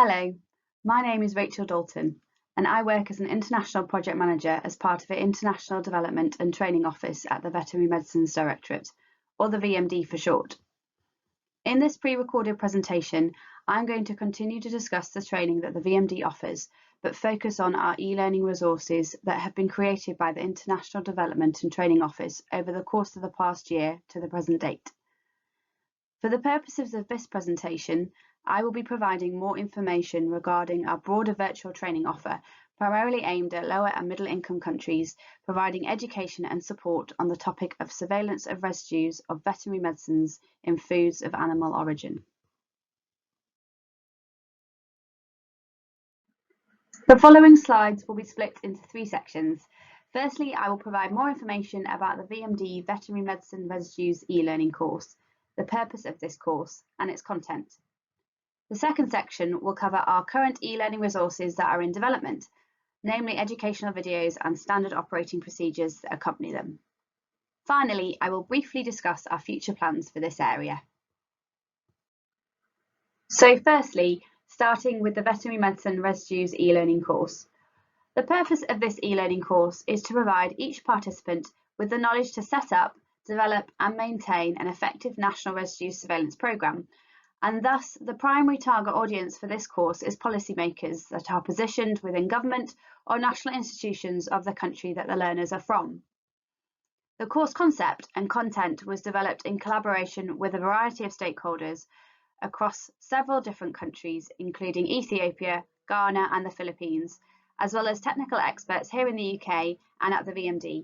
Hello, my name is Rachel Dalton and I work as an International Project Manager as part of the International Development and Training Office at the Veterinary Medicines Directorate, or the VMD for short. In this pre-recorded presentation, I'm going to continue to discuss the training that the VMD offers, but focus on our e-learning resources that have been created by the International Development and Training Office over the course of the past year to the present date. For the purposes of this presentation, I will be providing more information regarding our broader virtual training offer, primarily aimed at lower and middle income countries, providing education and support on the topic of surveillance of residues of veterinary medicines in foods of animal origin. The following slides will be split into three sections. Firstly, I will provide more information about the VMD Veterinary Medicine Residues e-learning course, the purpose of this course, and its content. The second section will cover our current e-learning resources that are in development, namely educational videos and standard operating procedures that accompany them. Finally, I will briefly discuss our future plans for this area. So firstly, starting with the Veterinary Medicine Residues e-learning course. The purpose of this e-learning course is to provide each participant with the knowledge to set up, develop and maintain an effective national residue surveillance programme, and thus the primary target audience for this course is policymakers that are positioned within government or national institutions of the country that the learners are from. The course concept and content was developed in collaboration with a variety of stakeholders across several different countries, including Ethiopia, Ghana and the Philippines, as well as technical experts here in the UK and at the VMD.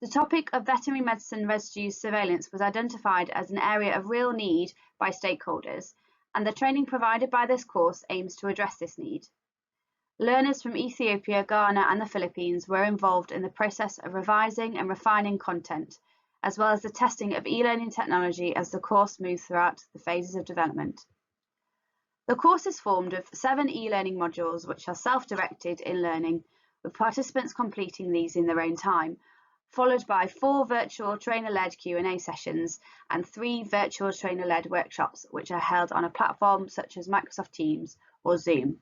The topic of veterinary medicine residue surveillance was identified as an area of real need by stakeholders, and the training provided by this course aims to address this need. Learners from Ethiopia, Ghana and the Philippines were involved in the process of revising and refining content, as well as the testing of e-learning technology as the course moved throughout the phases of development. The course is formed of 7 e-learning modules which are self-directed in learning, with participants completing these in their own time, followed by 4 virtual trainer-led Q&A sessions and 3 virtual trainer-led workshops which are held on a platform such as Microsoft Teams or Zoom.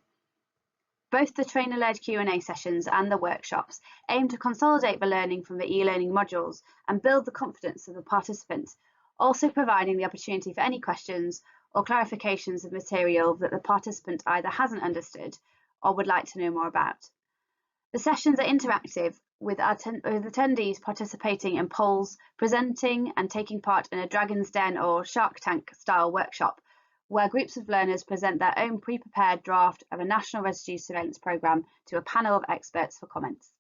Both the trainer-led Q&A sessions and the workshops aim to consolidate the learning from the e-learning modules and build the confidence of the participants, also providing the opportunity for any questions or clarifications of material that the participant either hasn't understood or would like to know more about. The sessions are interactive, with attendees participating in polls, presenting and taking part in a Dragon's Den or Shark Tank style workshop, where groups of learners present their own pre-prepared draft of a national residue surveillance programme to a panel of experts for comments.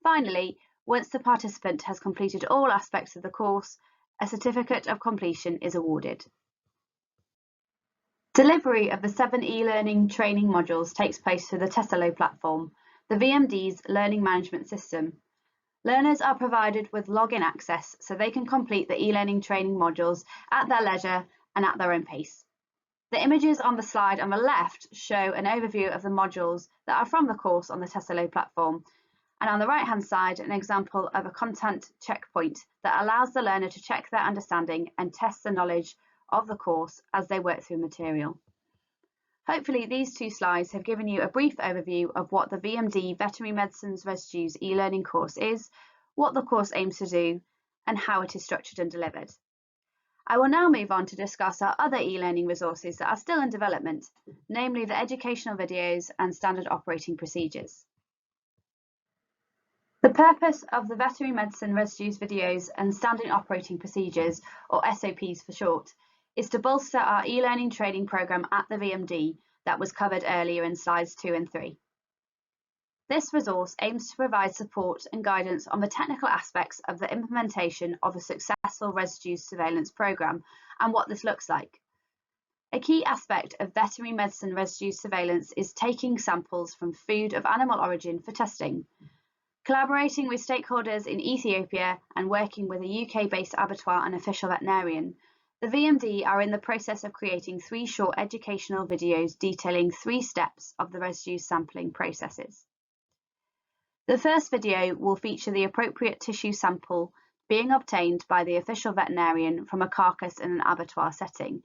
Finally, once the participant has completed all aspects of the course, a certificate of completion is awarded. Delivery of the 7 e-learning training modules takes place through the Tesalo platform, the VMD's learning management system. Learners are provided with login access so they can complete the e-learning training modules at their leisure and at their own pace. The images on the slide on the left show an overview of the modules that are from the course on the Tesalo platform, and on the right-hand side an example of a content checkpoint that allows the learner to check their understanding and test the knowledge of the course as they work through material. Hopefully these 2 slides have given you a brief overview of what the VMD Veterinary Medicines Residues e-learning course is, what the course aims to do, and how it is structured and delivered. I will now move on to discuss our other e-learning resources that are still in development, namely the educational videos and standard operating procedures. The purpose of the Veterinary Medicine Residues videos and standard operating procedures, or SOPs for short, is to bolster our e-learning training programme at the VMD that was covered earlier in slides 2 and 3. This resource aims to provide support and guidance on the technical aspects of the implementation of a successful residue surveillance programme and what this looks like. A key aspect of veterinary medicine residue surveillance is taking samples from food of animal origin for testing. Collaborating with stakeholders in Ethiopia and working with a UK-based abattoir and official veterinarian, the VMD are in the process of creating 3 short educational videos detailing 3 steps of the residue sampling processes. The first video will feature the appropriate tissue sample being obtained by the official veterinarian from a carcass in an abattoir setting,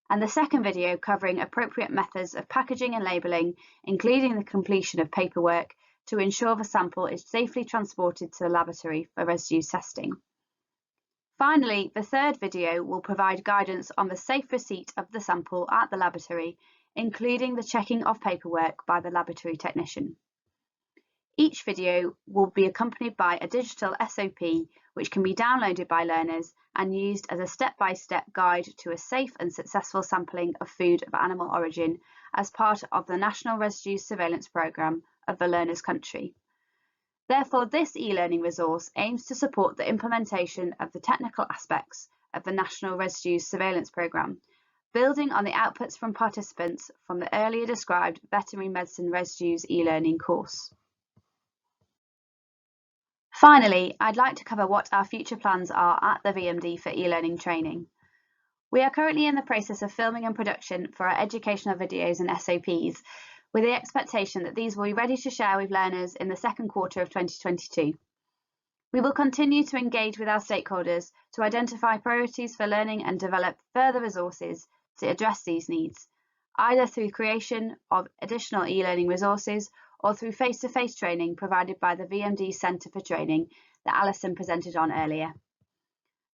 and the second video covering appropriate methods of packaging and labelling, including the completion of paperwork to ensure the sample is safely transported to the laboratory for residues testing. Finally, the third video will provide guidance on the safe receipt of the sample at the laboratory, including the checking of paperwork by the laboratory technician. Each video will be accompanied by a digital SOP which can be downloaded by learners and used as a step-by-step guide to a safe and successful sampling of food of animal origin as part of the National Residue Surveillance Programme of the learner's country. Therefore, this e-learning resource aims to support the implementation of the technical aspects of the National Residue Surveillance Programme, building on the outputs from participants from the earlier described Veterinary Medicine Residues e-learning course. Finally, I'd like to cover what our future plans are at the VMD for e-learning training. We are currently in the process of filming and production for our educational videos and SOPs, with the expectation that these will be ready to share with learners in the second quarter of 2022. We will continue to engage with our stakeholders to identify priorities for learning and develop further resources to address these needs, either through creation of additional e-learning resources or through face-to-face training provided by the VMD Centre for Training that Alison presented on earlier.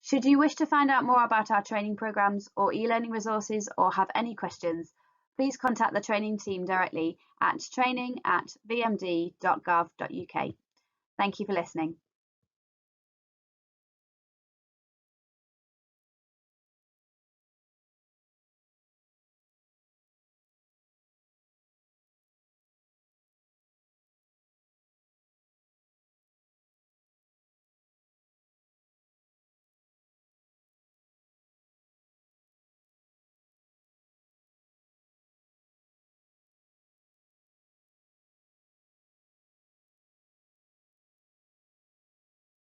Should you wish to find out more about our training programmes or e-learning resources or have any questions, please contact the training team directly at training@vmd.gov.uk. Thank you for listening.